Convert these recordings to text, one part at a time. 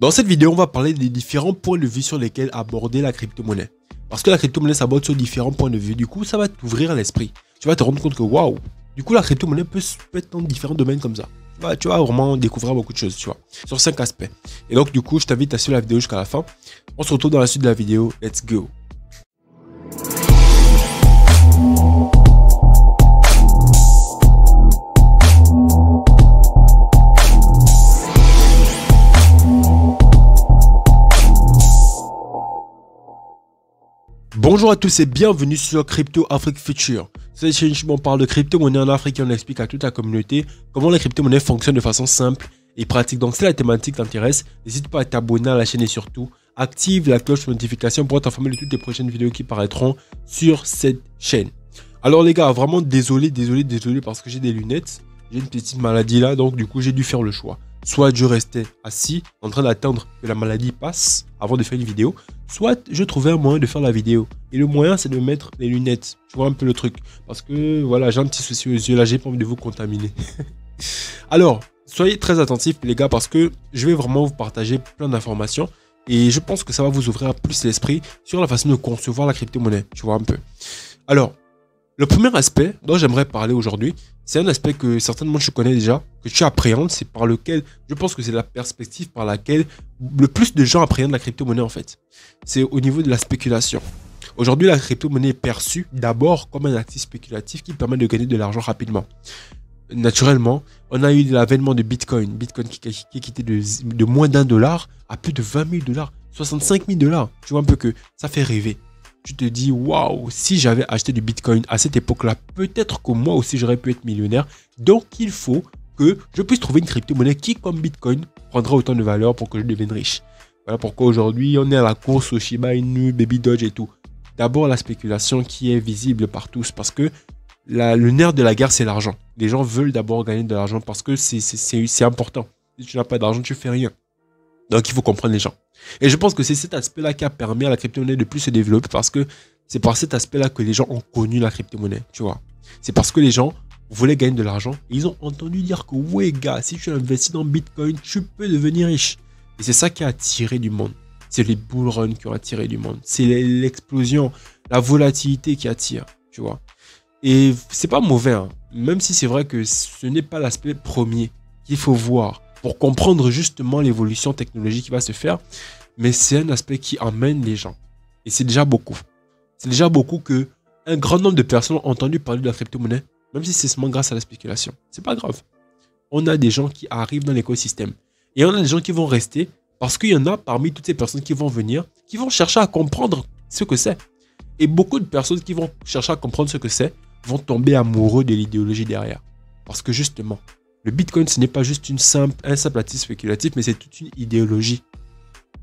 Dans cette vidéo, on va parler des différents points de vue sur lesquels aborder la crypto-monnaie. Parce que la crypto-monnaie s'aborde sur différents points de vue. Du coup, ça va t'ouvrir l'esprit. Tu vas te rendre compte que waouh, du coup, la crypto-monnaie peut être dans différents domaines comme ça. Tu vas vraiment découvrir beaucoup de choses, tu vois, sur 5 aspects. Et donc, du coup, je t'invite à suivre la vidéo jusqu'à la fin. On se retrouve dans la suite de la vidéo. Let's go. Bonjour à tous et bienvenue sur Crypto Afrique Future. Cette chaîne, on parle de crypto-monnaie en Afrique et on explique à toute la communauté comment la crypto-monnaie fonctionne de façon simple et pratique. Donc si la thématique t'intéresse, n'hésite pas à t'abonner à la chaîne et surtout, active la cloche de notification pour être informé de toutes les prochaines vidéos qui paraîtront sur cette chaîne. Alors les gars, vraiment désolé parce que j'ai des lunettes. J'ai une petite maladie là, donc du coup j'ai dû faire le choix. Soit je restais assis en train d'attendre que la maladie passe avant de faire une vidéo, soit je trouvais un moyen de faire la vidéo. Et le moyen, c'est de mettre les lunettes. Tu vois un peu le truc. Parce que voilà, j'ai un petit souci aux yeux là, j'ai pas envie de vous contaminer. Alors, soyez très attentifs les gars parce que je vais vraiment vous partager plein d'informations. Et je pense que ça va vous ouvrir plus l'esprit sur la façon de concevoir la crypto-monnaie. Tu vois un peu. Alors, le premier aspect dont j'aimerais parler aujourd'hui, c'est un aspect que certainement tu connais déjà, que tu appréhendes, c'est par lequel, je pense que c'est la perspective par laquelle le plus de gens appréhendent la crypto-monnaie en fait. C'est au niveau de la spéculation. Aujourd'hui, la crypto-monnaie est perçue d'abord comme un actif spéculatif qui permet de gagner de l'argent rapidement. Naturellement, on a eu l'avènement de Bitcoin. Bitcoin qui est quitté de moins d'$1 à plus de 20 000 $, 65 000 $. Tu vois un peu que ça fait rêver. Tu te dis, waouh, si j'avais acheté du Bitcoin à cette époque-là, peut-être que moi aussi j'aurais pu être millionnaire. Donc il faut que je puisse trouver une crypto-monnaie qui, comme Bitcoin, prendra autant de valeur pour que je devienne riche. Voilà pourquoi aujourd'hui on est à la course au Shiba Inu, Baby Doge et tout. D'abord la spéculation qui est visible par tous parce que le nerf de la guerre c'est l'argent. Les gens veulent d'abord gagner de l'argent parce que c'est important. Si tu n'as pas d'argent, tu fais rien. Donc il faut comprendre les gens. Et je pense que c'est cet aspect-là qui a permis à la crypto-monnaie de plus se développer parce que c'est par cet aspect-là que les gens ont connu la crypto-monnaie, tu vois. C'est parce que les gens voulaient gagner de l'argent et ils ont entendu dire que ouais gars, si tu investis dans Bitcoin, tu peux devenir riche. Et c'est ça qui a attiré du monde. C'est les bull runs qui ont attiré du monde. C'est l'explosion, la volatilité qui attire, tu vois. Et c'est pas mauvais, hein. Même si c'est vrai que ce n'est pas l'aspect premier qu'il faut voir pour comprendre justement l'évolution technologique qui va se faire. Mais c'est un aspect qui emmène les gens. Et c'est déjà beaucoup. C'est déjà beaucoup que un grand nombre de personnes ont entendu parler de la crypto-monnaie, même si c'est seulement grâce à la spéculation. C'est pas grave. On a des gens qui arrivent dans l'écosystème. Et on a des gens qui vont rester parce qu'il y en a parmi toutes ces personnes qui vont venir, qui vont chercher à comprendre ce que c'est. Et beaucoup de personnes qui vont chercher à comprendre ce que c'est vont tomber amoureux de l'idéologie derrière. Parce que justement, le Bitcoin, ce n'est pas juste un simple actif spéculatif, mais c'est toute une idéologie.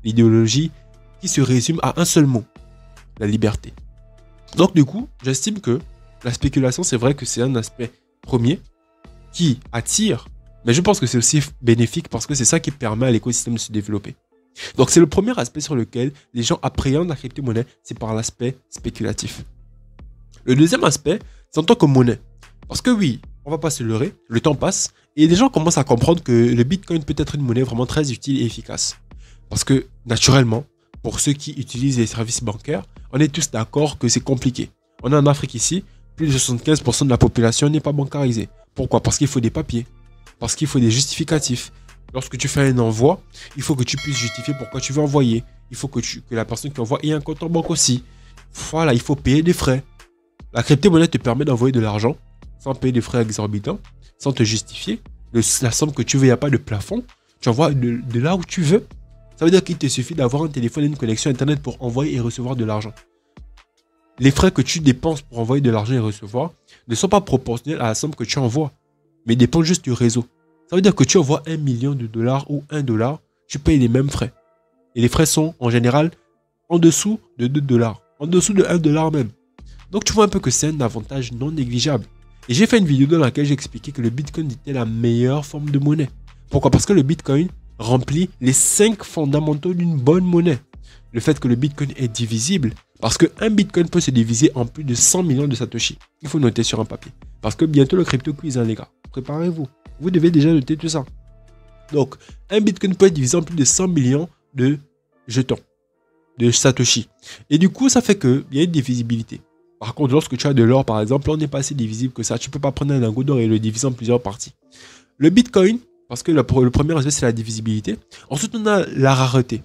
L'idéologie qui se résume à un seul mot, la liberté. Donc du coup, j'estime que la spéculation, c'est vrai que c'est un aspect premier qui attire, mais je pense que c'est aussi bénéfique parce que c'est ça qui permet à l'écosystème de se développer. Donc c'est le premier aspect sur lequel les gens appréhendent la crypto-monnaie, c'est par l'aspect spéculatif. Le deuxième aspect, c'est en tant que monnaie. Parce que oui, on va pas se leurrer, le temps passe et les gens commencent à comprendre que le Bitcoin peut être une monnaie vraiment très utile et efficace. Parce que naturellement, pour ceux qui utilisent les services bancaires, on est tous d'accord que c'est compliqué. On est en Afrique ici, plus de 75% de la population n'est pas bancarisée. Pourquoi? Parce qu'il faut des papiers, parce qu'il faut des justificatifs. Lorsque tu fais un envoi, il faut que tu puisses justifier pourquoi tu veux envoyer. Il faut que la personne qui envoie ait un compte en banque aussi. Voilà, il faut payer des frais. La crypto-monnaie te permet d'envoyer de l'argent sans payer des frais exorbitants, sans te justifier. La somme que tu veux, il n'y a pas de plafond. Tu envoies de là où tu veux. Ça veut dire qu'il te suffit d'avoir un téléphone et une connexion Internet pour envoyer et recevoir de l'argent. Les frais que tu dépenses pour envoyer de l'argent et recevoir ne sont pas proportionnels à la somme que tu envoies, mais dépendent juste du réseau. Ça veut dire que tu envoies $1 million ou $1, tu payes les mêmes frais. Et les frais sont en général en dessous de $2, en dessous de $1 même. Donc tu vois un peu que c'est un avantage non négligeable. Et j'ai fait une vidéo dans laquelle j'expliquais que le Bitcoin était la meilleure forme de monnaie. Pourquoi? Parce que le Bitcoin remplit les 5 fondamentaux d'une bonne monnaie. Le fait que le Bitcoin est divisible, parce qu'un Bitcoin peut se diviser en plus de 100 millions de Satoshi. Il faut noter sur un papier. Parce que bientôt le crypto quiz, hein, les gars. Préparez-vous. Vous devez déjà noter tout ça. Donc, un Bitcoin peut être divisé en plus de 100 millions de jetons, de Satoshi. Et du coup, ça fait qu'il y a une divisibilité. Par contre, lorsque tu as de l'or, par exemple, on n'est pas assez divisible que ça. Tu ne peux pas prendre un lingot d'or et le diviser en plusieurs parties. Le Bitcoin, parce que le premier aspect, c'est la divisibilité. Ensuite, on a la rareté.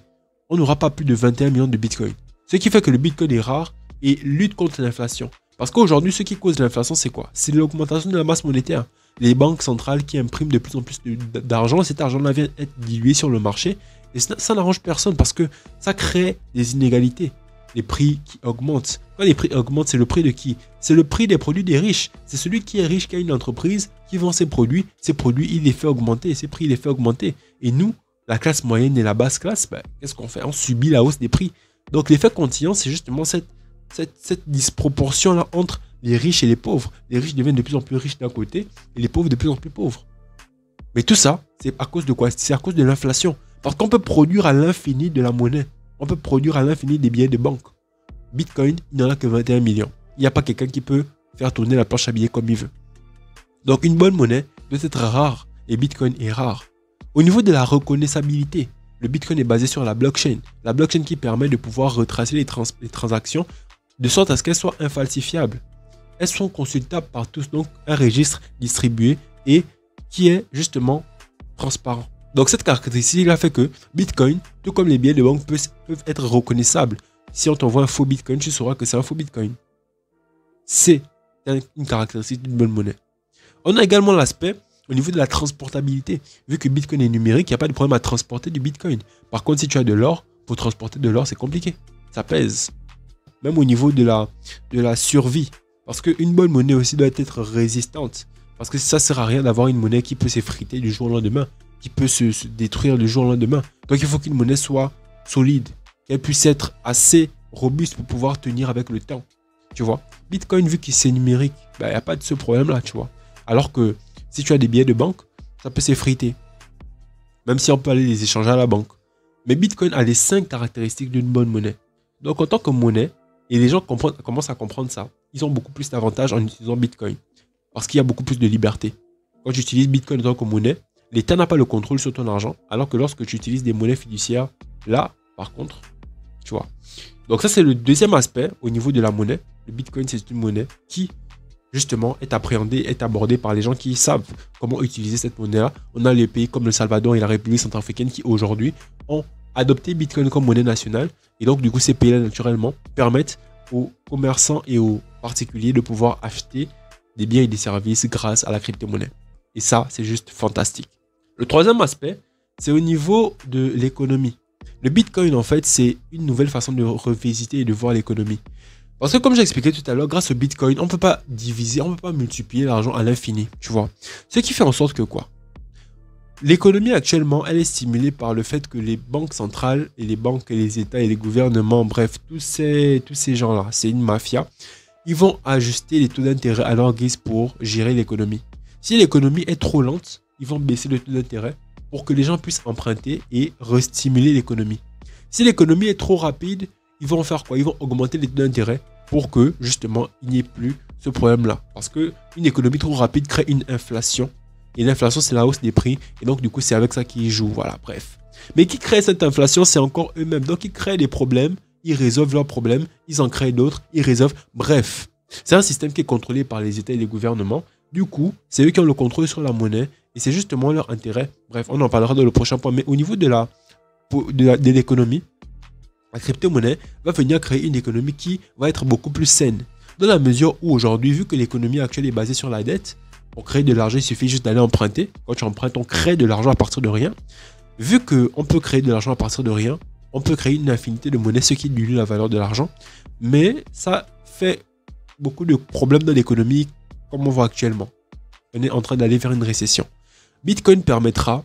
On n'aura pas plus de 21 millions de Bitcoin. Ce qui fait que le Bitcoin est rare et lutte contre l'inflation. Parce qu'aujourd'hui, ce qui cause l'inflation, c'est quoi? C'est l'augmentation de la masse monétaire. Les banques centrales qui impriment de plus en plus d'argent, cet argent-là vient être dilué sur le marché. Et ça n'arrange personne parce que ça crée des inégalités. Les prix qui augmentent. Quand les prix augmentent, c'est le prix de qui? C'est le prix des produits des riches. C'est celui qui est riche, qui a une entreprise, qui vend ses produits, il les fait augmenter, ses prix, il les fait augmenter. Et nous, la classe moyenne et la basse classe, qu'est-ce qu'on fait? On subit la hausse des prix. Donc l'effet continuant, c'est justement cette disproportion-là entre les riches et les pauvres. Les riches deviennent de plus en plus riches d'un côté et les pauvres de plus en plus pauvres. Mais tout ça, c'est à cause de quoi? C'est à cause de l'inflation. Parce qu'on peut produire à l'infini de la monnaie. On peut produire à l'infini des billets de banque. Bitcoin, il n'y en a que 21 millions. Il n'y a pas quelqu'un qui peut faire tourner la planche à billets comme il veut. Donc une bonne monnaie doit être rare et Bitcoin est rare. Au niveau de la reconnaissabilité, le Bitcoin est basé sur la blockchain. La blockchain qui permet de pouvoir retracer les transactions de sorte à ce qu'elles soient infalsifiables. Elles sont consultables par tous, donc un registre distribué et qui est justement transparent. Donc cette caractéristique-là fait que Bitcoin, tout comme les billets de banque, peuvent être reconnaissables. Si on t'envoie un faux Bitcoin, tu sauras que c'est un faux Bitcoin. C'est une caractéristique d'une bonne monnaie. On a également l'aspect au niveau de la transportabilité. Vu que Bitcoin est numérique, il n'y a pas de problème à transporter du Bitcoin. Par contre, si tu as de l'or, pour transporter de l'or, c'est compliqué. Ça pèse. Même au niveau de la survie. Parce qu'une bonne monnaie aussi doit être résistante. Parce que ça ne sert à rien d'avoir une monnaie qui peut s'effriter du jour au lendemain, qui peut se détruire du jour au lendemain. Donc il faut qu'une monnaie soit solide, qu'elle puisse être assez robuste pour pouvoir tenir avec le temps. Tu vois, Bitcoin, vu que c'est numérique, il n'y a pas de ce problème-là, tu vois. Alors que si tu as des billets de banque, ça peut s'effriter. Même si on peut aller les échanger à la banque. Mais Bitcoin a les 5 caractéristiques d'une bonne monnaie. Donc en tant que monnaie, et les gens commencent à comprendre ça, ils ont beaucoup plus d'avantages en utilisant Bitcoin. Parce qu'il y a beaucoup plus de liberté. Quand tu utilises Bitcoin en tant que monnaie, l'État n'a pas le contrôle sur ton argent. Alors que lorsque tu utilises des monnaies fiduciaires, là, par contre, tu vois. Donc ça, c'est le deuxième aspect au niveau de la monnaie. Le Bitcoin, c'est une monnaie qui, justement, est appréhendée, est abordée par les gens qui savent comment utiliser cette monnaie-là. On a les pays comme le Salvador et la République centrafricaine qui, aujourd'hui, ont adopté Bitcoin comme monnaie nationale. Et donc, du coup, ces pays-là, naturellement, permettent aux commerçants et aux particuliers de pouvoir acheter des biens et des services grâce à la crypto-monnaie. Et ça, c'est juste fantastique. Le troisième aspect, c'est au niveau de l'économie. Le Bitcoin, en fait, c'est une nouvelle façon de revisiter et de voir l'économie. Parce que comme j'ai expliqué tout à l'heure, grâce au Bitcoin, on ne peut pas diviser, on ne peut pas multiplier l'argent à l'infini, tu vois. Ce qui fait en sorte que quoi? L'économie actuellement, elle est stimulée par le fait que les banques centrales et les banques et les États et les gouvernements, bref, tous ces gens-là, c'est une mafia, ils vont ajuster les taux d'intérêt à leur guise pour gérer l'économie. Si l'économie est trop lente, ils vont baisser le taux d'intérêt pour que les gens puissent emprunter et restimuler l'économie. Si l'économie est trop rapide, ils vont faire quoi? Ils vont augmenter les taux d'intérêt pour que, justement, il n'y ait plus ce problème-là. Parce qu'une économie trop rapide crée une inflation. Et l'inflation, c'est la hausse des prix. Et donc, du coup, c'est avec ça qu'ils jouent. Voilà, bref. Mais qui crée cette inflation, c'est encore eux-mêmes. Donc, ils créent des problèmes, ils résolvent leurs problèmes, ils en créent d'autres, ils résolvent. Bref, c'est un système qui est contrôlé par les États et les gouvernements. Du coup, c'est eux qui ont le contrôle sur la monnaie. Et c'est justement leur intérêt. Bref, on en parlera dans le prochain point. Mais au niveau de l'économie, la crypto-monnaie va venir créer une économie qui va être beaucoup plus saine. Dans la mesure où aujourd'hui, vu que l'économie actuelle est basée sur la dette, pour créer de l'argent, il suffit juste d'aller emprunter. Quand tu empruntes, on crée de l'argent à partir de rien. Vu qu'on peut créer de l'argent à partir de rien, on peut créer une infinité de monnaies, ce qui dilue la valeur de l'argent. Mais ça fait beaucoup de problèmes dans l'économie, comme on voit actuellement. On est en train d'aller vers une récession. Bitcoin permettra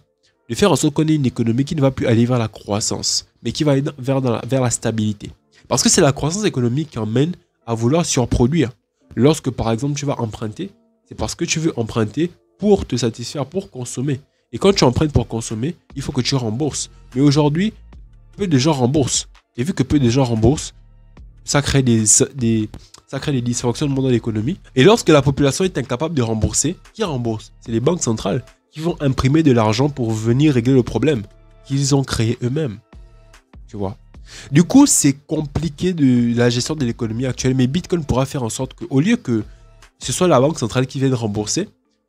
de faire en sorte qu'on ait une économie qui ne va plus aller vers la croissance, mais qui va aller vers la stabilité. Parce que c'est la croissance économique qui emmène à vouloir surproduire. Lorsque, par exemple, tu vas emprunter, c'est parce que tu veux emprunter pour te satisfaire, pour consommer. Et quand tu empruntes pour consommer, il faut que tu rembourses. Mais aujourd'hui, peu de gens remboursent. Et vu que peu de gens remboursent, ça crée des dysfonctionnements dans l'économie. Et lorsque la population est incapable de rembourser, qui rembourse? C'est les banques centrales qui vont imprimer de l'argent pour venir régler le problème qu'ils ont créé eux-mêmes. Tu vois. Du coup, c'est compliqué de la gestion de l'économie actuelle, mais Bitcoin pourra faire en sorte qu'au lieu que ce soit la banque centrale qui vienne rembourser,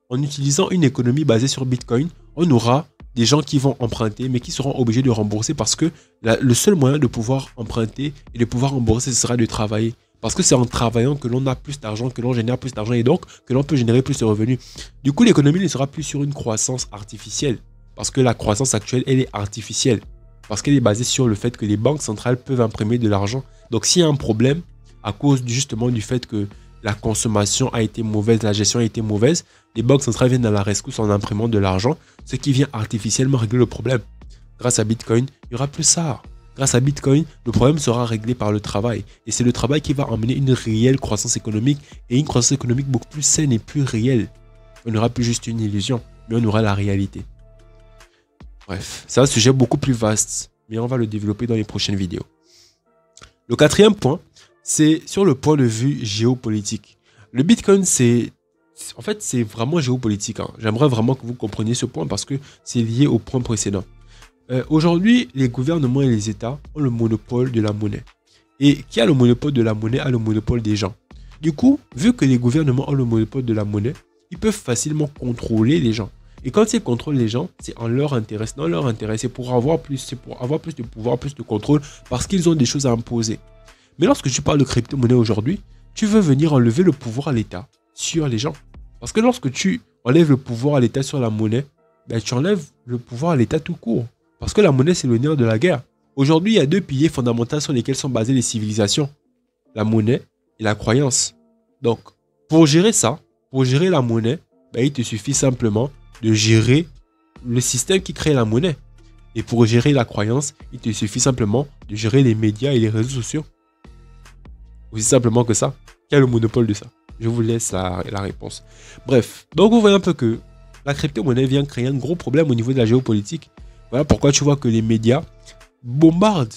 en utilisant une économie basée sur Bitcoin, on aura des gens qui vont emprunter, mais qui seront obligés de rembourser parce que le seul moyen de pouvoir emprunter et de pouvoir rembourser, ce sera de travailler. Parce que c'est en travaillant que l'on a plus d'argent, que l'on génère plus d'argent et donc que l'on peut générer plus de revenus. Du coup, l'économie ne sera plus sur une croissance artificielle. Parce que la croissance actuelle, elle est artificielle. Parce qu'elle est basée sur le fait que les banques centrales peuvent imprimer de l'argent. Donc, s'il y a un problème, à cause justement du fait que la consommation a été mauvaise, la gestion a été mauvaise, les banques centrales viennent à la rescousse en imprimant de l'argent, ce qui vient artificiellement régler le problème. Grâce à Bitcoin, il n'y aura plus ça. Grâce à Bitcoin, le problème sera réglé par le travail. Et c'est le travail qui va emmener une réelle croissance économique et une croissance économique beaucoup plus saine et plus réelle. On n'aura plus juste une illusion, mais on aura la réalité. Bref, c'est un sujet beaucoup plus vaste, mais on va le développer dans les prochaines vidéos. Le quatrième point, c'est sur le point de vue géopolitique. Le Bitcoin, c'est vraiment géopolitique. Hein. J'aimerais vraiment que vous compreniez ce point parce que c'est lié au point précédent. Aujourd'hui, les gouvernements et les États ont le monopole de la monnaie. Et qui a le monopole de la monnaie a le monopole des gens. Du coup, vu que les gouvernements ont le monopole de la monnaie, ils peuvent facilement contrôler les gens. Et quand ils contrôlent les gens, c'est en leur intérêt. Dans leur intérêt, c'est pour avoir plus de pouvoir, plus de contrôle, parce qu'ils ont des choses à imposer. Mais lorsque tu parles de crypto-monnaie aujourd'hui, tu veux venir enlever le pouvoir à l'État sur les gens. Parce que lorsque tu enlèves le pouvoir à l'État sur la monnaie, ben, tu enlèves le pouvoir à l'État tout court. Parce que la monnaie, c'est le nerf de la guerre. Aujourd'hui, il y a deux piliers fondamentaux sur lesquels sont basées les civilisations. La monnaie et la croyance. Donc, pour gérer ça, pour gérer la monnaie, ben, il te suffit simplement de gérer le système qui crée la monnaie. Et pour gérer la croyance, il te suffit simplement de gérer les médias et les réseaux sociaux. Aussi simplement que ça. Qui a le monopole de ça? Je vous laisse la réponse. Bref, donc vous voyez un peu que la crypto-monnaie vient créer un gros problème au niveau de la géopolitique. Voilà pourquoi tu vois que les médias bombardent.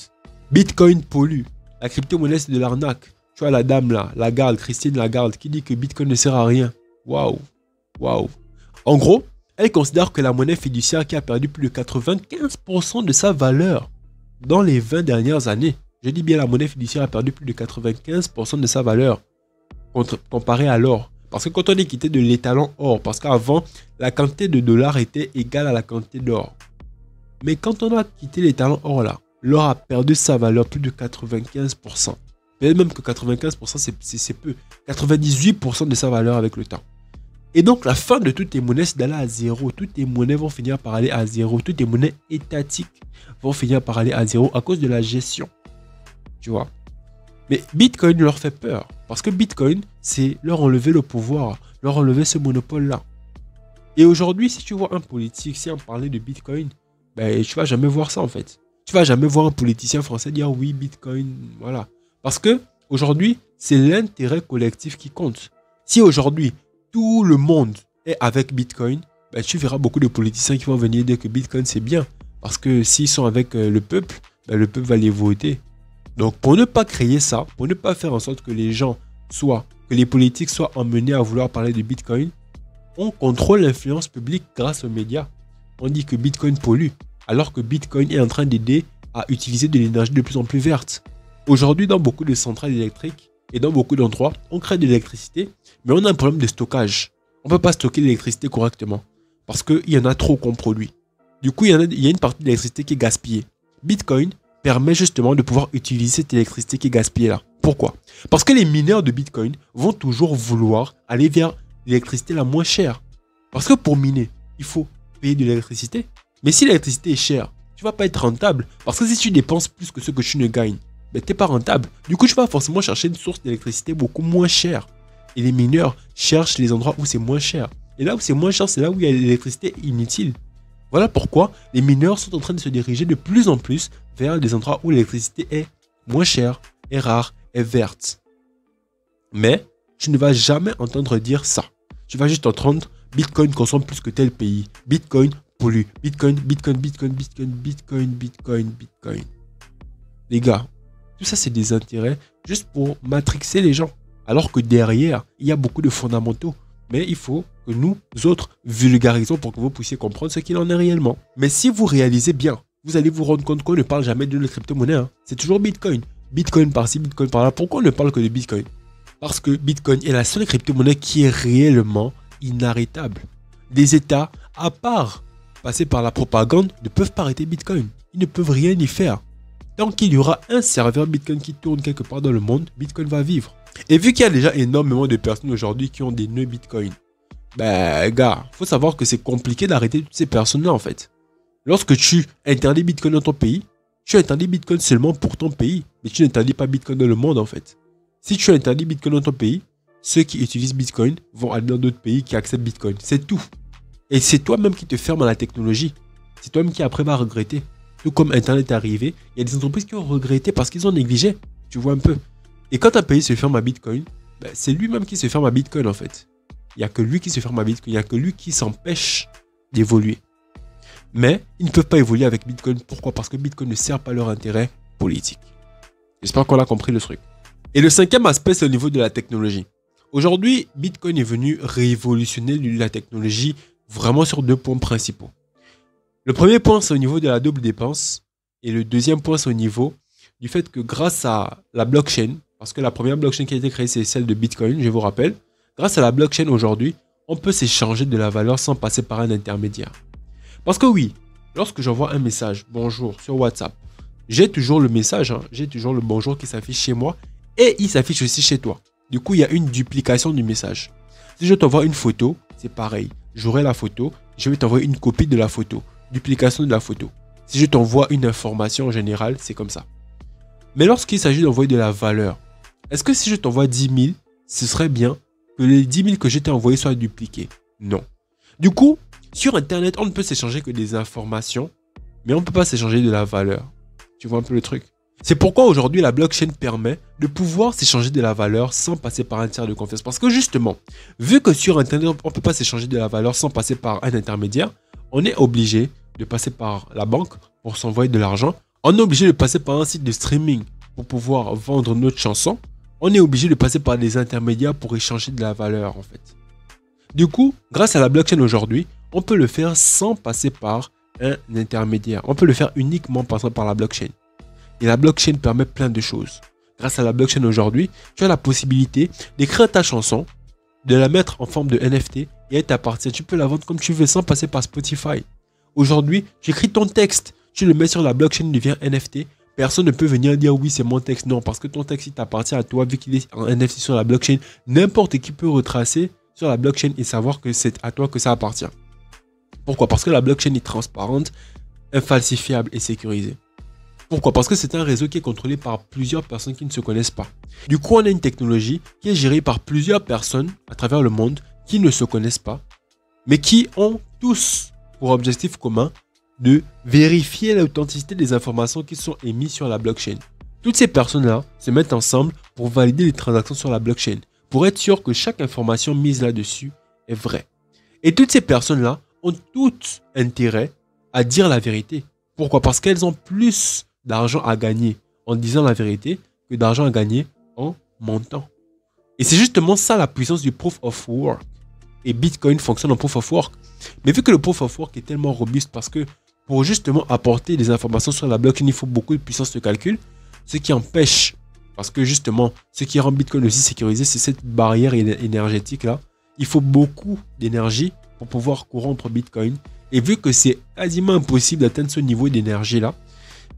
Bitcoin pollue. La crypto-monnaie, c'est de l'arnaque. Tu vois la dame là, Lagarde, Christine Lagarde, qui dit que Bitcoin ne sert à rien. Waouh. Waouh. En gros, elle considère que la monnaie fiduciaire qui a perdu plus de 95% de sa valeur dans les 20 dernières années. Je dis bien la monnaie fiduciaire a perdu plus de 95% de sa valeur comparé à l'or. Parce que quand on est quitté de l'étalon or, parce qu'avant, la quantité de dollars était égale à la quantité d'or. Mais quand on a quitté l'étalon or là, l'or a perdu sa valeur plus de 95%. Peut-être même que 95% c'est peu. 98% de sa valeur avec le temps. Et donc la fin de toutes les monnaies, c'est d'aller à zéro. Toutes les monnaies vont finir par aller à zéro. Toutes les monnaies étatiques vont finir par aller à zéro à cause de la gestion. Tu vois. Mais Bitcoin leur fait peur. Parce que Bitcoin, c'est leur enlever le pouvoir, leur enlever ce monopole-là. Et aujourd'hui, si tu vois un politique, si on parlait de Bitcoin, ben, tu vas jamais voir ça en fait. Tu vas jamais voir un politicien français dire oui, Bitcoin, voilà. Parce que aujourd'hui, c'est l'intérêt collectif qui compte. Si aujourd'hui, tout le monde est avec Bitcoin, ben, tu verras beaucoup de politiciens qui vont venir dire que Bitcoin c'est bien. Parce que s'ils sont avec le peuple, ben, le peuple va les voter. Donc pour ne pas créer ça, pour ne pas faire en sorte que les gens que les politiques soient emmenés à vouloir parler de Bitcoin, on contrôle l'influence publique grâce aux médias. On dit que Bitcoin pollue, alors que Bitcoin est en train d'aider à utiliser de l'énergie de plus en plus verte. Aujourd'hui, dans beaucoup de centrales électriques et dans beaucoup d'endroits, on crée de l'électricité, mais on a un problème de stockage. On ne peut pas stocker l'électricité correctement parce qu'il y en a trop qu'on produit. Du coup, il y a une partie de l'électricité qui est gaspillée. Bitcoin permet justement de pouvoir utiliser cette électricité qui est gaspillée là. Pourquoi? Parce que les mineurs de Bitcoin vont toujours vouloir aller vers l'électricité la moins chère. Parce que pour miner, il faut payer de l'électricité. Mais si l'électricité est chère, tu ne vas pas être rentable. Parce que si tu dépenses plus que ce que tu ne gagnes, ben, tu n'es pas rentable. Du coup, tu vas forcément chercher une source d'électricité beaucoup moins chère. Et les mineurs cherchent les endroits où c'est moins cher. Et là où c'est moins cher, c'est là où il y a l'électricité inutile. Voilà pourquoi les mineurs sont en train de se diriger de plus en plus vers des endroits où l'électricité est moins chère, est rare, est verte. Mais tu ne vas jamais entendre dire ça. Tu vas juste entendre Bitcoin consomme plus que tel pays. Bitcoin pollue. Bitcoin, Bitcoin, Bitcoin, Bitcoin, Bitcoin, Bitcoin, Bitcoin. Les gars, tout ça c'est des intérêts juste pour matrixer les gens. Alors que derrière, il y a beaucoup de fondamentaux. Mais il faut que nous autres vulgarisons pour que vous puissiez comprendre ce qu'il en est réellement. Mais si vous réalisez bien, vous allez vous rendre compte qu'on ne parle jamais de crypto-monnaie. Hein. C'est toujours Bitcoin. Bitcoin par-ci, Bitcoin par-là. Pourquoi on ne parle que de Bitcoin? Parce que Bitcoin est la seule crypto-monnaie qui est réellement inarrêtable. Des États, à part passer par la propagande, ne peuvent pas arrêter Bitcoin. Ils ne peuvent rien y faire. Tant qu'il y aura un serveur Bitcoin qui tourne quelque part dans le monde, Bitcoin va vivre. Et vu qu'il y a déjà énormément de personnes aujourd'hui qui ont des nœuds Bitcoin, gars, faut savoir que c'est compliqué d'arrêter toutes ces personnes-là en fait. Lorsque tu interdis Bitcoin dans ton pays, tu interdis Bitcoin seulement pour ton pays, mais tu n'interdis pas Bitcoin dans le monde en fait. Si tu interdis Bitcoin dans ton pays, ceux qui utilisent Bitcoin vont aller dans d'autres pays qui acceptent Bitcoin. C'est tout. Et c'est toi-même qui te fermes à la technologie. C'est toi-même qui après va regretter. Tout comme Internet est arrivé, il y a des entreprises qui ont regretté parce qu'ils ont négligé. Tu vois un peu. Et quand un pays se ferme à Bitcoin, c'est lui-même qui se ferme à Bitcoin en fait. Il n'y a que lui qui se ferme à Bitcoin. Il n'y a que lui qui s'empêche d'évoluer. Mais ils ne peuvent pas évoluer avec Bitcoin. Pourquoi? Parce que Bitcoin ne sert pas leur intérêt politique. J'espère qu'on a compris le truc. Et le cinquième aspect, c'est au niveau de la technologie. Aujourd'hui, Bitcoin est venu révolutionner la technologie vraiment sur deux points principaux. Le premier point, c'est au niveau de la double dépense. Et le deuxième point, c'est au niveau du fait que grâce à la blockchain, parce que la première blockchain qui a été créée, c'est celle de Bitcoin, je vous rappelle. Grâce à la blockchain aujourd'hui, on peut s'échanger de la valeur sans passer par un intermédiaire. Parce que oui, lorsque j'envoie un message, bonjour, sur WhatsApp, j'ai toujours le message, j'ai toujours le bonjour qui s'affiche chez moi et il s'affiche aussi chez toi. Du coup, il y a une duplication du message. Si je t'envoie une photo, c'est pareil. J'aurai la photo, je vais t'envoyer une copie de la photo. Duplication de la photo. Si je t'envoie une information en général, c'est comme ça. Mais lorsqu'il s'agit d'envoyer de la valeur, est-ce que si je t'envoie 10 000, ce serait bien que les 10 000 que je t'ai envoyés soient dupliqués? Non. Du coup, sur Internet, on ne peut s'échanger que des informations, mais on ne peut pas s'échanger de la valeur. Tu vois un peu le truc? C'est pourquoi aujourd'hui, la blockchain permet de pouvoir s'échanger de la valeur sans passer par un tiers de confiance. Parce que justement, vu que sur Internet, on ne peut pas s'échanger de la valeur sans passer par un intermédiaire, on est obligé de passer par la banque pour s'envoyer de l'argent. On est obligé de passer par un site de streaming pour pouvoir vendre notre chanson. On est obligé de passer par des intermédiaires pour échanger de la valeur en fait. Du coup, grâce à la blockchain aujourd'hui, on peut le faire sans passer par un intermédiaire. On peut le faire uniquement en passant par la blockchain. Et la blockchain permet plein de choses. Grâce à la blockchain aujourd'hui, tu as la possibilité d'écrire ta chanson, de la mettre en forme de NFT et elle t'appartient. Tu peux la vendre comme tu veux sans passer par Spotify. Aujourd'hui, tu écris ton texte, tu le mets sur la blockchain, il devient NFT. Personne ne peut venir dire oui, c'est mon texte. Non, parce que ton texte, il t'appartient à toi, vu qu'il est en NFT sur la blockchain. N'importe qui peut retracer sur la blockchain et savoir que c'est à toi que ça appartient. Pourquoi? Parce que la blockchain est transparente, infalsifiable et sécurisée. Pourquoi? Parce que c'est un réseau qui est contrôlé par plusieurs personnes qui ne se connaissent pas. Du coup, on a une technologie qui est gérée par plusieurs personnes à travers le monde qui ne se connaissent pas, mais qui ont tous pour objectif commun de vérifier l'authenticité des informations qui sont émises sur la blockchain. Toutes ces personnes-là se mettent ensemble pour valider les transactions sur la blockchain, pour être sûr que chaque information mise là-dessus est vraie. Et toutes ces personnes-là ont toutes intérêt à dire la vérité. Pourquoi? Parce qu'elles ont plus d'argent à gagner en disant la vérité que d'argent à gagner en mentant. Et c'est justement ça la puissance du Proof of Work. Et Bitcoin fonctionne en Proof of Work. Mais vu que le Proof of Work est tellement robuste parce que pour justement apporter des informations sur la blockchain, il faut beaucoup de puissance de calcul, ce qui empêche, parce que justement, ce qui rend Bitcoin aussi sécurisé, c'est cette barrière énergétique-là. Il faut beaucoup d'énergie pour pouvoir corrompre Bitcoin. Et vu que c'est quasiment impossible d'atteindre ce niveau d'énergie-là,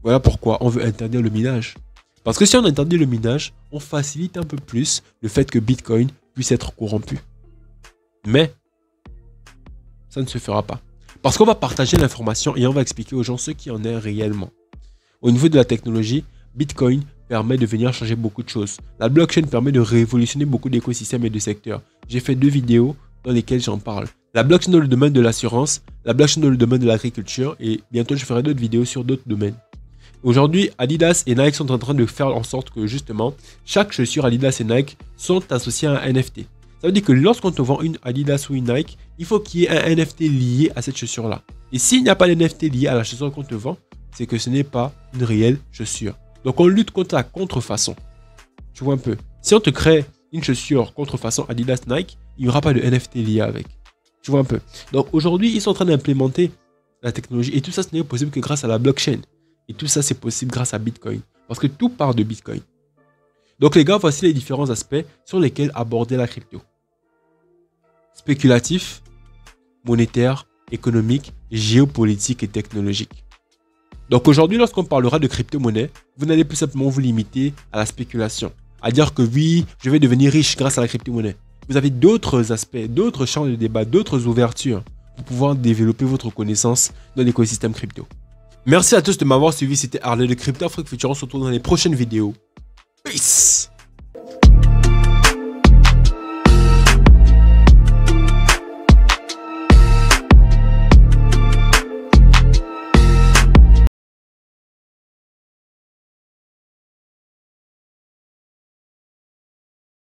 voilà pourquoi on veut interdire le minage. Parce que si on interdit le minage, on facilite un peu plus le fait que Bitcoin puisse être corrompu. Mais ça ne se fera pas. Parce qu'on va partager l'information et on va expliquer aux gens ce qui en est réellement. Au niveau de la technologie, Bitcoin permet de venir changer beaucoup de choses. La blockchain permet de révolutionner beaucoup d'écosystèmes et de secteurs. J'ai fait 2 vidéos dans lesquelles j'en parle. La blockchain dans le domaine de l'assurance, la blockchain dans le domaine de l'agriculture et bientôt je ferai d'autres vidéos sur d'autres domaines. Aujourd'hui, Adidas et Nike sont en train de faire en sorte que justement, chaque chaussure Adidas et Nike sont associées à un NFT. Ça veut dire que lorsqu'on te vend une Adidas ou une Nike, il faut qu'il y ait un NFT lié à cette chaussure-là. Et s'il n'y a pas d'NFT lié à la chaussure qu'on te vend, c'est que ce n'est pas une réelle chaussure. Donc on lutte contre la contrefaçon. Tu vois un peu. Si on te crée une chaussure contrefaçon Adidas Nike, il n'y aura pas de NFT lié avec. Tu vois un peu. Donc aujourd'hui, ils sont en train d'implémenter la technologie et tout ça, ce n'est possible que grâce à la blockchain. Et tout ça, c'est possible grâce à Bitcoin. Parce que tout part de Bitcoin. Donc les gars, voici les différents aspects sur lesquels aborder la crypto. Spéculatif, monétaire, économique, géopolitique et technologique. Donc aujourd'hui, lorsqu'on parlera de crypto-monnaie, vous n'allez plus simplement vous limiter à la spéculation. À dire que oui, je vais devenir riche grâce à la crypto-monnaie. Vous avez d'autres aspects, d'autres champs de débat, d'autres ouvertures pour pouvoir développer votre connaissance dans l'écosystème crypto. Merci à tous de m'avoir suivi, c'était Harley de Crypto Afrique Future. On se retrouve dans les prochaines vidéos. Peace!